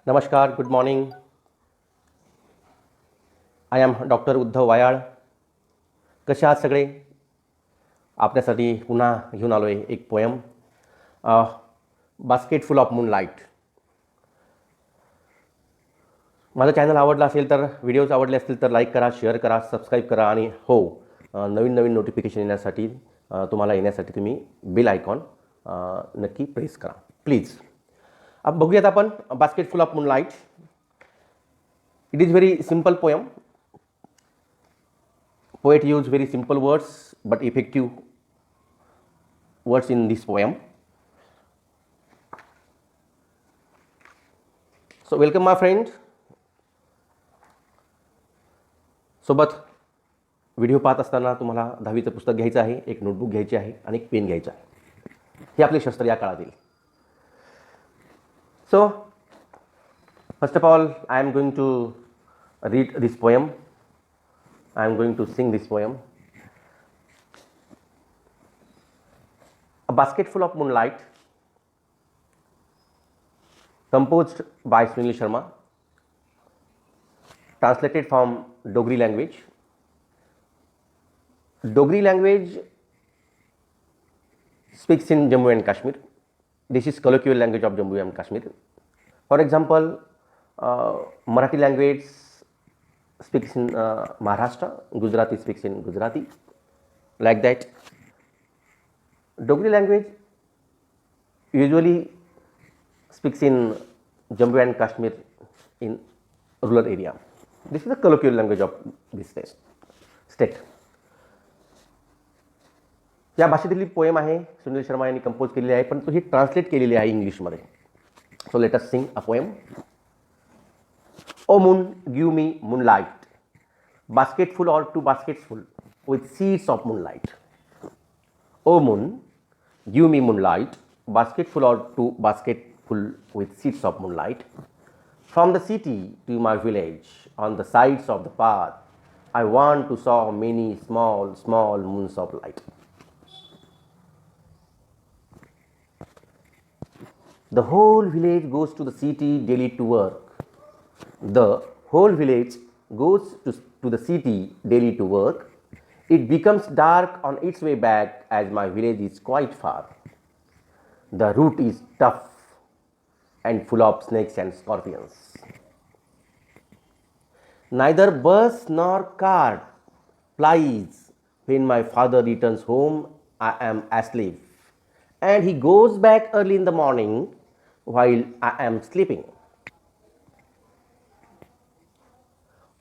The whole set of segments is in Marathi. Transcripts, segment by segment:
नमस्कार, good morning. I am doctor Uddhav Wayal. कसे आहात सगळे? आपल्यासाठी पुन्हा घेऊन आलो आहे एक poem, basket full of moonlight. माझं चॅनल आवडलं असेल तर, व्हिडिओज आवडले असतील तर लाईक करा, शेअर करा, सबस्क्राईब करा आणि हो, नवीन नवीन नोटिफिकेशन येण्यासाठी तुम्हाला येण्यासाठी तुम्ही बेल आयकॉन नक्की प्रेस करा प्लीज. अब बघूयात आपण basket full of moonlight. It is very simple poem. Poet used very simple words but effective words in this poem. So welcome my friend. सोबत व्हिडिओ पाहत असताना तुम्हाला 10वीचं पुस्तक घ्यायचं आहे, एक नोटबुक घ्यायची आहे आणि एक पेन घ्यायचं आहे. हे आपले शस्त्र या काळातील. So first of all I am going to read this poem. I am going to sing this poem. A basket full of moonlight, composed by Sunil Sharma, translated from Dogri language. Dogri language speaks in Jammu and Kashmir. This is colloquial language of Jammu and Kashmir. For example, Marathi language speaks in Maharashtra, Gujarati speaks in Gujarati, like that. Dogri language usually speaks in Jammu and Kashmir in rural area. This is the colloquial language of this state. या भाषेतील पोएम आहे, सुनील शर्मा यांनी कंपोज केलेली आहे, पण तो ही ट्रान्सलेट केलेली आहे इंग्लिशमध्ये. So let us sing a poem. O moon, give me moonlight, basketful or 2 baskets full with seeds of moonlight. O moon, give me moonlight, basketful or 2 basketful with seeds of moonlight. From the city to my village, on the sides of the path, I want to saw many small, small moons of light. The whole village goes to the city daily to work. The whole village goes to the city daily to work. It becomes dark on its way back as my village is quite far. The route is tough and full of snakes and scorpions. Neither bus nor cart plies. When my father returns home, I am asleep, and he goes back early in the morning while I am sleeping.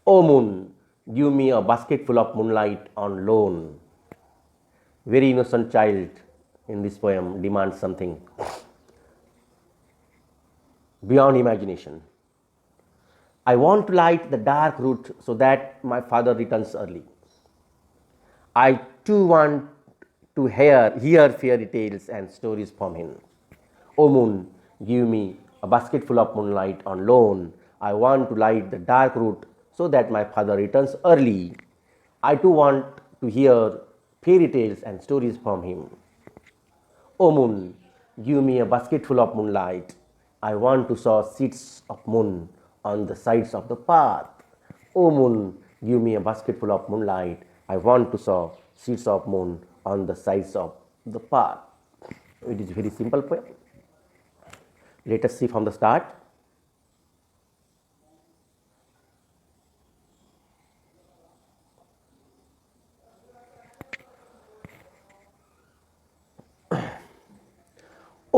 O moon, give me a basket full of moonlight on loan. Very innocent child in this poem demands something beyond imagination. I want to light the dark route so that my father returns early. I too want to hear fairy tales and stories from him. O moon, give me a basket full of moonlight on loan. I want to light the dark route so that my father returns early. I too want to hear fairy tales and stories from him. O moon, give me a basket full of moonlight. I want to saw seeds of moon on the sides of the path. O moon, give me a basket full of moonlight. I want to saw seeds of moon on the sides of the path. It is a very simple poem. Let us see from the start.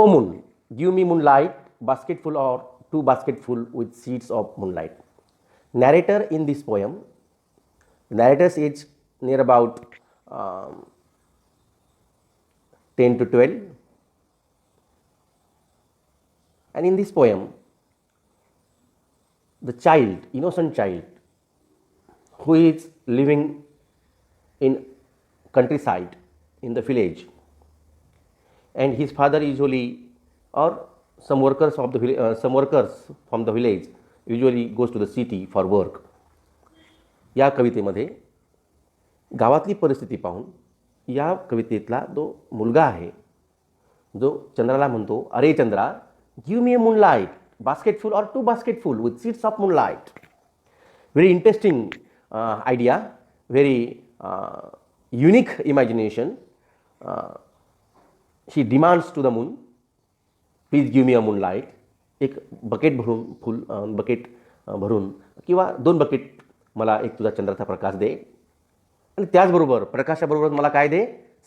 O moon, give me moonlight, basketful or 2 basketful with seeds of moonlight. Narrator in this poem, narrator's age near about 10 to 12. And in this poem, the child, innocent child, who is living in countryside, in the village, and his father usually, or some workers from the village usually goes to the city for work. या कवितेमध्ये गावातली परिस्थिती पाहून या कवितेतला जो मुलगा आहे, जो चंद्राला म्हणतो, अरे Chandra, give me A moonlight, basketful or 2 basketful with seeds of moonlight. Very interesting idea, very unique imagination. She demands to the moon, please give me a moonlight. एक बकेट भरून किंवा 2 बकेट मला एक तुझा चंद्राचा प्रकाश दे, आणि त्याचबरोबर प्रकाशाबरोबर मला काय दे,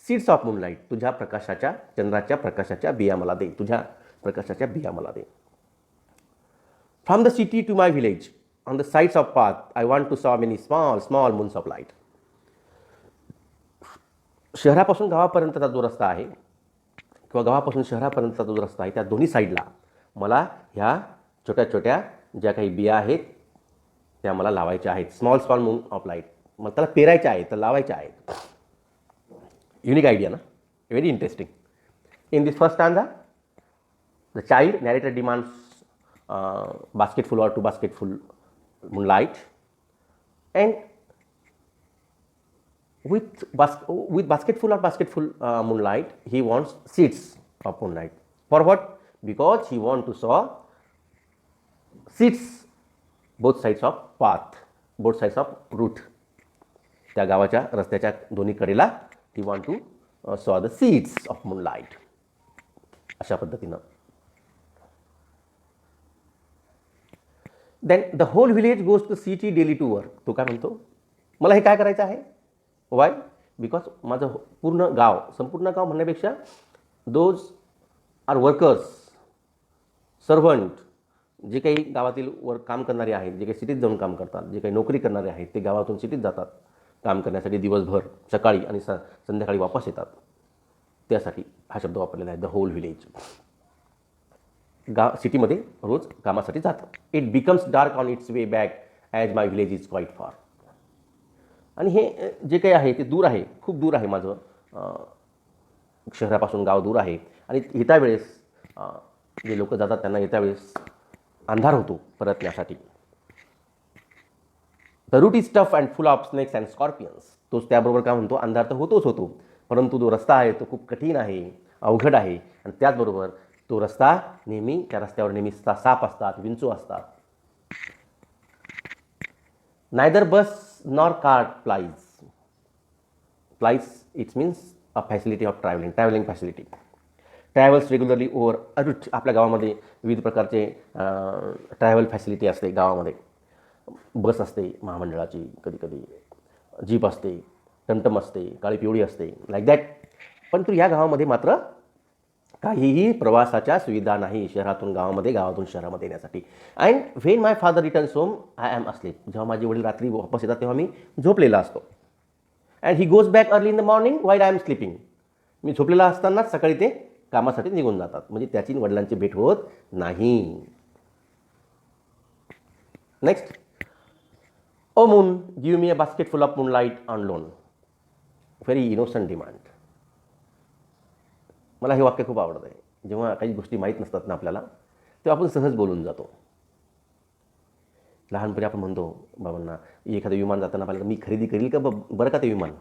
सीड्स ऑफ मूनलाईट, तुझ्या प्रकाशाच्या, चंद्राच्या प्रकाशाच्या बिया मला दे, तुझ्या प्रकाशाच्या बिया मला दे. From the city to my village on the sides of path I want to sow many small small moons of light. शहरापासून गावापर्यंतचा जो रस्ता आहे किंवा गावापासून शहरापर्यंतचा जो रस्ता आहे त्या दोन्ही साईडला मला ह्या छोट्या छोट्या ज्या काही बिया आहेत त्या मला लावायच्या आहेत. Small small moon of light, मला त्याला पेरायच्या आहेत, तर लावायच्या आहेत. युनिक आयडिया ना, very interesting. In this first stanza the child narrator demands basketful or 2 basketful moonlight, and with basketful or basketful moonlight he wants seeds of moonlight. For what? Because he wants to saw seeds both sides of path, both sides of route. त्या गावाच्या रस्त्याच्या दोन्ही कडेला he want to saw the seeds of moonlight. अशा पद्धतीनं. Then the whole village goes to city daily to work. तो काय म्हणतो, मला हे काय करायचं आहे. वाय? बिकॉज माझं पूर्ण गाव, संपूर्ण गाव म्हणण्यापेक्षा दोज आर वर्कर्स, सर्वंट, जे काही गावातील काम करणारे आहेत, जे काही सिटीत जाऊन काम करतात, जे काही नोकरी करणारे आहेत, ते गावातून सिटीत जातात काम करण्यासाठी दिवसभर, सकाळी आणि संध्याकाळी वापस येतात. त्यासाठी हा शब्द वापरलेला आहे, द होल विलेज. सिटीमध्ये रोज कामासाठी जातं. It becomes dark on it's way back as my village is quite फार. आणि हे जे काही आहे ते दूर आहे, खूप दूर आहे माझं, शहरापासून गाव दूर आहे. आणि येत्या वेळेस जे लोक जातात त्यांना येत्या वेळेस अंधार होतो परतण्यासाठी. The route is tough and full of snakes and scorpions. तोच त्याबरोबर काय म्हणतो, अंधार तर होतोच होतो, परंतु जो रस्ता आहे तो खूप कठीण आहे, अवघड आहे. आणि त्याचबरोबर तो रस्ता नेहमी, त्या रस्त्यावर नेहमी साप असतात, विंचू असतात. Neither bus nor car plies. It's means a facility of travelling facility. Travels regularly over a route. आपल्या गावामध्ये विविध प्रकारचे ट्रॅव्हल फॅसिलिटी असते. गावामध्ये बस असते महामंडळाची, कधी कधी जीप असते, टमटम असते, काळी पिवळी असते, लाईक दॅट. परंतु या गावामध्ये मात्र काहीही प्रवासाच्या सुविधा नाही शहरातून गावामध्ये, गावातून शहरामध्ये येण्यासाठी. And when my father returns home I am asleep. जेव्हा माझे वडील रात्री वापस येतात तेव्हा मी झोपलेला असतो. And he goes back early in the morning while I am sleeping. मी झोपलेला असतानाच सकाळी ते कामासाठी निघून जातात. म्हणजे त्याची वडिलांची भेट होत नाही. Next. O moon give me a basket full of moonlight on loan. Very innocent demand. मला हे वाक्य खूप आवडतं आहे. जेव्हा काही गोष्टी माहीत नसतात ना आपल्याला, तेव्हा आपण सहज बोलून जातो. लहानपणी आपण म्हणतो बाबांना, एखादं विमान जाताना पाहिलं, मी खरेदी करील का बरं का ते विमान.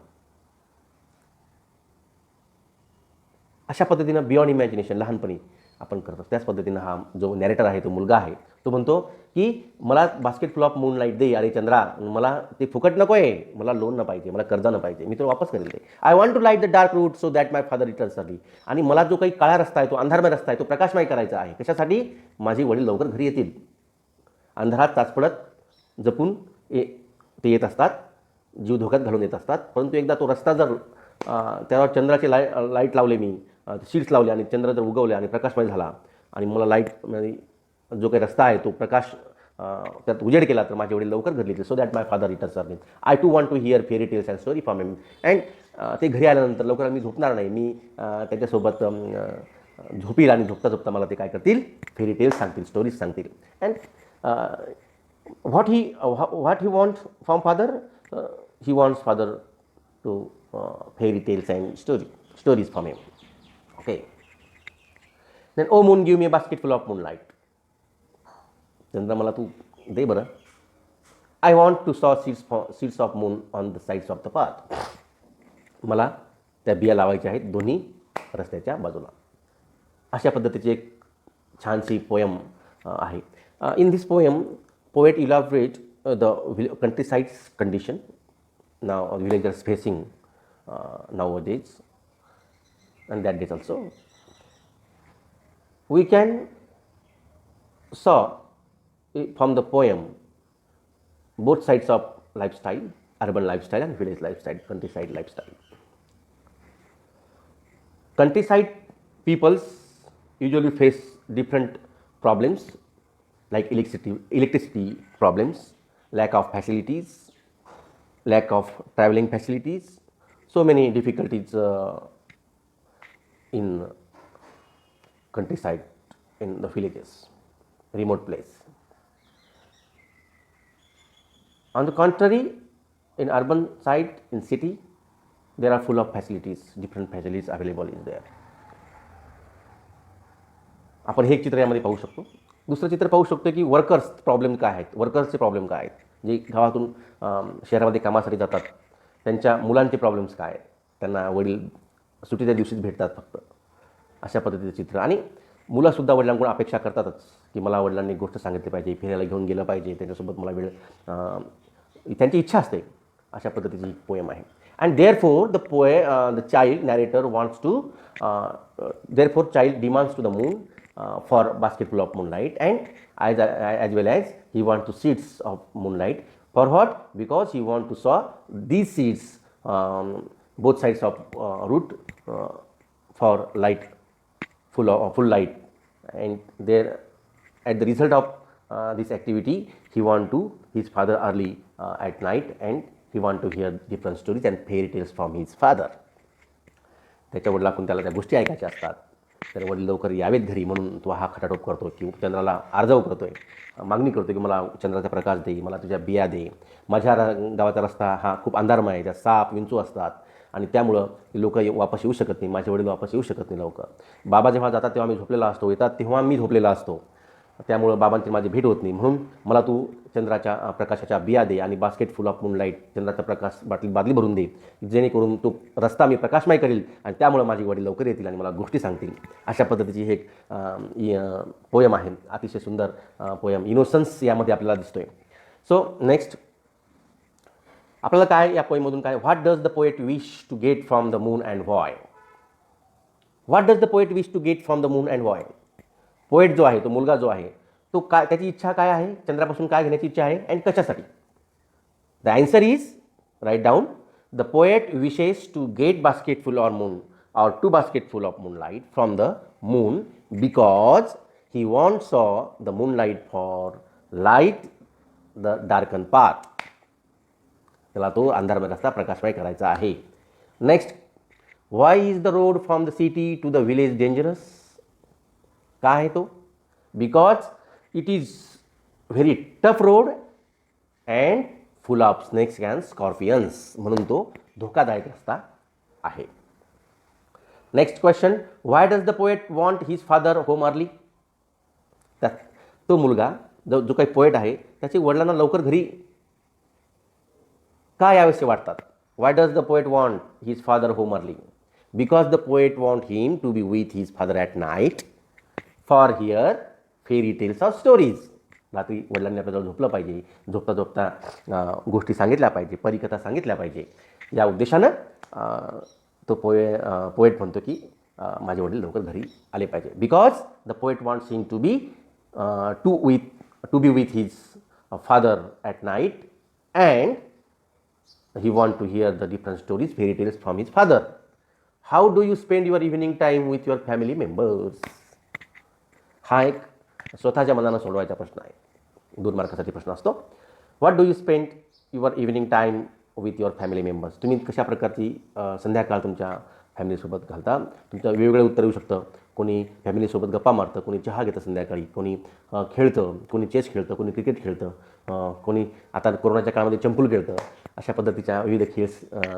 अशा पद्धतीनं बियॉन्ड इमॅजिनेशन लहानपणी आपण करतो. त्याच पद्धतीनं हा जो नॅरेटर आहे, तो मुलगा आहे, तो म्हणतो की मला बास्केट फुल ऑफ मूनलाईट दे. अरे चंद्रा, मला ते फुकट नको आहे, मला लोन न पाहिजे, मला कर्जा न पाहिजे, मी तो वापस करेल ते. I want to light the dark route so that my father returns early. आणि मला जो काही काळा रस्ता आहे, तो अंधारमय रस्ता आहे, तो प्रकाशमय करायचा आहे. कशासाठी? माझे वडील लवकर घरी येतील. अंधारात चाचपडत जपून ते येत असतात, जीव धोक्यात घालून येत असतात. परंतु एकदा तो रस्ता जर त्यावर चंद्राचे लाईट लावले, मी शीट्स लावले आणि चंद्र जर उगवले आणि प्रकाशमय झाला आणि मला लाईट, जो काही रस्ता आहे तो प्रकाश त्यात उजेड केला, तर माझे वडील लवकर घरी येतील. So that my father returns early. I too want to hear fairy tales and story from him. And ते घरी आल्यानंतर लवकर मी झोपणार नाही, मी त्याच्यासोबत झोपील आणि झोपता झोपता मला ते काय करतील, फेरी टेल्स सांगतील, स्टोरीज सांगतील. And what he wants from father, he wants father to fairy tales and stories from him. Okay. Then, oh moon, give me a basket full of moonlight. चंद्र, मला तू दे बरं. I want to saw seeds of moon on the sides of the path. मला त्या बिया लावायच्या आहेत दोन्ही रस्त्याच्या बाजूला. अशा पद्धतीची एक छानशी पोयम आहे. In this poem poet elaborate the countryside's condition now villagers facing nowadays and that days also. We can saw from the poem both sides of lifestyle, urban lifestyle and village lifestyle, countryside lifestyle. Countryside peoples usually face different problems like electricity problems, lack of facilities, lack of traveling facilities, so many difficulties in countryside, in the villages, remote place. On the contrary, in urban side, in city, there are full of facilities, different facilities available is there. आपण हे एक चित्र यामध्ये पाहू शकतो. दुसरं चित्र पाहू शकतो की वर्कर्स प्रॉब्लेम काय आहेत, वर्कर्सचे प्रॉब्लेम काय आहेत, जे गावातून शहरामध्ये कामासाठी जातात त्यांच्या मुलांचे प्रॉब्लेम्स काय आहेत, त्यांना वडील सुट्टीच्या दिवशीच भेटतात फक्त, अशा पद्धतीचं चित्र. आणि मुलंसुद्धा वडिलांकडून अपेक्षा करतातच की मला वडिलांनी गोष्ट सांगितली पाहिजे, फिरायला घेऊन गेलं पाहिजे, त्यांच्यासोबत मला वेळ, त्यांची इच्छा असते. अशा पद्धतीची पोएम आहे. And therefore the child narrator wants to therefore child demands to the moon for basketful of moonlight, and as well as he wants to seeds of moonlight. For what? Because he wants to saw these seeds, both sides of root, for light, full light, and there at the result of this activity he want to his father early at night, and he want to hear different stories and fairy tales from his father. त्याच्या वडिलांकडून त्याला त्या गोष्टी ऐकायच्या असतात. तर वडील लवकर यावेत घरी म्हणून तो हा खटाटोप करतो की चंद्राला आर्जव करतोय, मागणी करतो की मला चंद्राचा प्रकाश दे, मला तुझ्या बिया दे. माझ्या गावाचा रस्ता हा खूप अंधारमय आहे, त्यात साप विंचू असतात आणि त्यामुळं लोक वापस येऊ शकत नाही, माझे वडील वापस येऊ शकत नाही लवकर. बाबा जेव्हा जातात तेव्हा मी झोपलेला असतो, येतात तेव्हा मी झोपलेला असतो, त्यामुळं बाबांची माझी भेट होत नाही. म्हणून मला तू चंद्राच्या प्रकाशाच्या बिया दे आणि बास्केट फुल ऑफ मूनलाईट, चंद्राचा प्रकाश बादली भरून दे, जेणेकरून तो रस्ता मी प्रकाशमय करेल आणि त्यामुळं माझी वडील लवकर येतील आणि मला गोष्टी सांगतील. अशा पद्धतीची हे एक पोयम आहे, अतिशय सुंदर पोयम. इनोसन्स यामध्ये आपल्याला दिसतोय. सो नेक्स्ट आपल्याला काय या पोयममधून काय, what does the poet wish to get from the moon and why. What does the poet wish to get from the moon and why. Poet जो आहे, तो मुलगा जो आहे, तो काय, त्याची इच्छा काय आहे, चंद्रापासून काय घेण्याची इच्छा आहे अँड कशासाठी. The answer is, write down, the poet wishes to get basketful or moon or 2 basketful of moonlight from the moon because he wants the moonlight for light the darkened path. त्याला तो अंधारमय रस्ता प्रकाशमय करायचा आहे. Next, why is the road from the city to the village dangerous. काय आहे तो? Because it is very tough road and full of snakes and scorpions, म्हणून तो धोकादायक रस्ता आहे. Next question, why does the poet want his father home early. तो मुलगा जो काही पोएट आहे त्याचे वडिलांना लवकर घरी का यावेसे वाटतात. Why does the poet want his father home early. Because the poet want him to be with his father at night for hear fairy tales of stories. रात्री वडिलांनी आपल्याजवळ झोपलं पाहिजे, झोपता झोपता गोष्टी सांगितल्या पाहिजे, परिकथा सांगितल्या पाहिजे. या उद्देशानं तो पोएट म्हणतो की माझे वडील लवकर घरी आले पाहिजे. Because the poet wants him to be with his father at night and he want to hear the different stories, fairy tales from his father. How do you spend your evening time with your family members. हा एक स्वतःच्या मनानं सोडवायचा प्रश्न आहे, 2 मार्कासाठी प्रश्न असतो. What do you spend your evening time with your family members. तुम्ही कशा प्रकारची संध्याकाळ तुमच्या फॅमिलीसोबत घालता. तुमचं वेगवेगळं उत्तर येऊ शकतं. कोणी फॅमिलीसोबत गप्पा मारतं, कोणी चहा घेतं संध्याकाळी, कोणी खेळतं, कोणी चेस खेळतं, कोणी क्रिकेट खेळतं, कोणी आता कोरोनाच्या काळामध्ये चंपूल खेळतं. अशा पद्धतीच्या विविध खेळ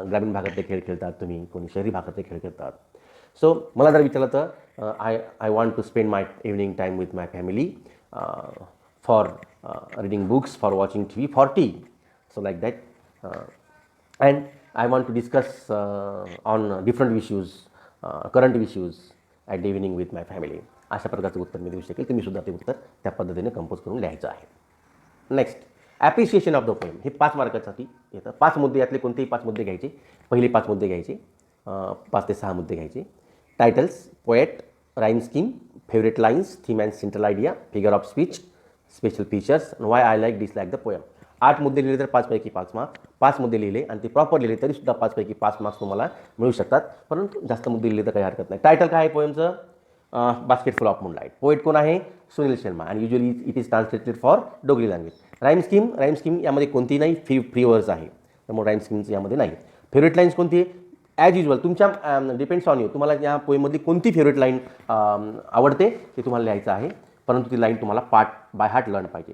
ग्रामीण भागातले खेळ खेळतात तुम्ही, कोणी शहरी भागातले खेळ खेळतात. सो मला जर विचारलं तर I want to spend my evening time with my family for reading books, for watching TV, for tea. So like that. And I want to discuss on different issues, current issues at the evening with my family. अशा प्रकारचं उत्तर मी देऊ शकेल. तुम्ही सुद्धा ते उत्तर त्या पद्धतीने कंपोज करून लिहायचं आहे. Next, appreciation of the poem. हे 5 मार्कासाठी येतं. 5 मुद्दे, यातले कोणतेही 5 मुद्दे घ्यायचे. पहिले 5 मुद्दे घ्यायचे, 5 ते 6 मुद्दे घ्यायचे. Titles, poet, rhyme scheme, favourite lines, theme and central idea, figure of speech, special features, Y I like dislike the poem. 8 मुद्दे लिहिले तर 5 पैकी 5 मार्क्स. 5 मुद्दे लिहिले आणि ते प्रॉपर लिहिले तरीसुद्धा 5 पैकी 5 मार्क्स तुम्हाला मिळू शकतात. परंतु जास्त मुद्दे लिहिले तर काही हरकत नाही. टायटल काय आहे पोएमचं? Basket full of moonlight. Poet कोण आहे? सुनील शर्मा. आणि usually it is translated for Dogri language. Rhyme scheme यामध्ये कोणती नाही, फ्री वर्स आहे, त्यामुळे राईम स्कीम्स यामध्ये नाही. फेवरेट लाईन्स कोणती आहे? ॲज युजल तुमच्या डिपेंड्स ऑन यू, तुम्हाला या पोएममधली कोणती फेवरेट लाईन आवडते ते तुम्हाला लिहायचं आहे, परंतु ती लाईन तुम्हाला बाय हार्ट लर्न पाहिजे.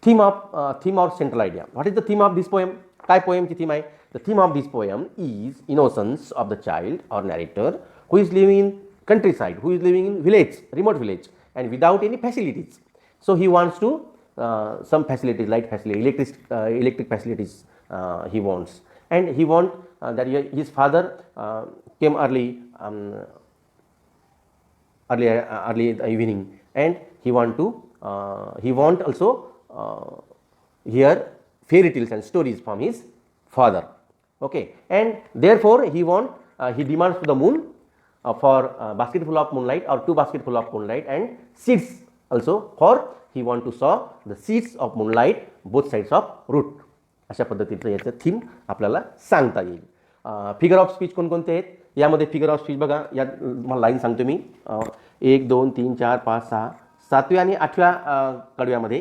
Theme or central idea. What is the theme of this poem? काय पोएमची थीम आहे? The theme of this poem is innocence of the child or narrator who is living in countryside, who is living in village, remote village, and without any facilities. So he wants to some facilities, light facilities, electric facilities he wants, and he that his father came early evening, and he want also hear fairy tales and stories from his father. Okay, and therefore he demands to the moon for basketful of moonlight or 2 basketful of moonlight and seeds also, for he want to saw the seeds of moonlight both sides of root. अशा पद्धतीचं याचं थीम आपल्याला सांगता येईल. फिगर ऑफ स्पीच कोणकोणते आहेत? यामध्ये फिगर ऑफ स्पीच बघा, या तुम्हाला लाईन सांगतो मी. 1 2 3 4 5 6 7व्या आणि 8व्या कडव्यामध्ये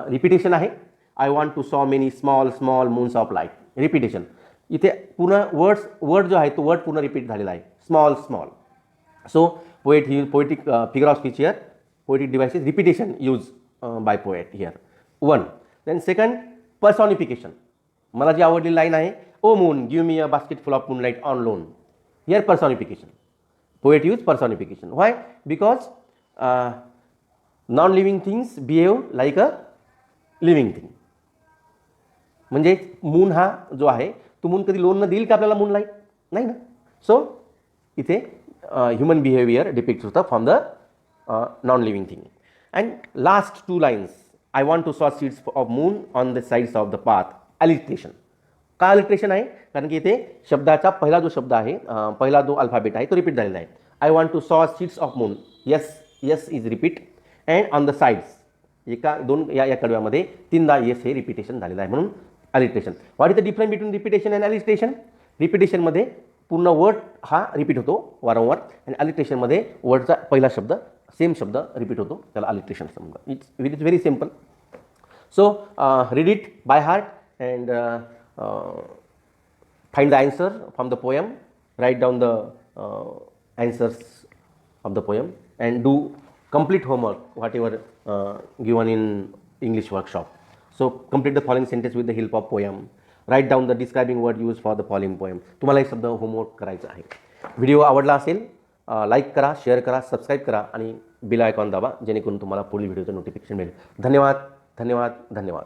रिपिटेशन आहे. I want to sow many small small moons of light. Repetition इथे पूर्ण वर्ड जो आहे तो वर्ड पूर्ण रिपीट झालेला आहे, small small. So poetic figure of speech here, poetic devices, repetition use by poet here. 1. Then second, personification. मला जी आवडलेली लाईन आहे, O moon give me a basket full of moonlight on loan. Here personification. Poet use personification. Why? Because non living things behave like a living thing. म्हणजे मून हा जो आहे तो मून कधी लोन न देईल का आपल्याला मूनलाईट? नाही ना. सो इथे ह्युमन बिहेवियर डिपिक्ट होतं from the non living thing. And last 2 lines, I want to sow seeds of moon on the sides of the path. Alliteration. का अलिट्रेशन आहे? कारण की इथे शब्दाचा पहिला जो शब्द आहे, पहिला जो अल्फाबेट आहे तो रिपीट झालेला आहे. I want to sow seeds of moon. Yes is repeat, and on the sides एका 2 या कडव्यामध्ये 3दा येस हे रिपिटेशन झालेलं आहे, म्हणून alliteration. What is the difference between repetition and alliteration? रिपिटेशनमध्ये पूर्ण वर्ड हा रिपीट होतो वारंवार, आणि अलिट्रेशनमध्ये वर्डचा पहिला शब्द सेम शब्द रिपीट होतो, त्याला अलिट्रेशन समजा. It is very simple. So read it by heart and find the answer from the poem. Write down the answers of the poem and do complete homework whatever given in English workshop. So complete the following sentence with the help of poem. Write down the describing word used for the following poem. तुम्हाला हे शब्द होमवर्क करायचं आहे. व्हिडिओ आवडला असेल लाईक करा, शेअर करा, सबस्क्राईब करा आणि बेल आयकॉन दाबा, जेणेकरून तुम्हाला पुढील व्हिडिओचं नोटिफिकेशन मिळेल. धन्यवाद.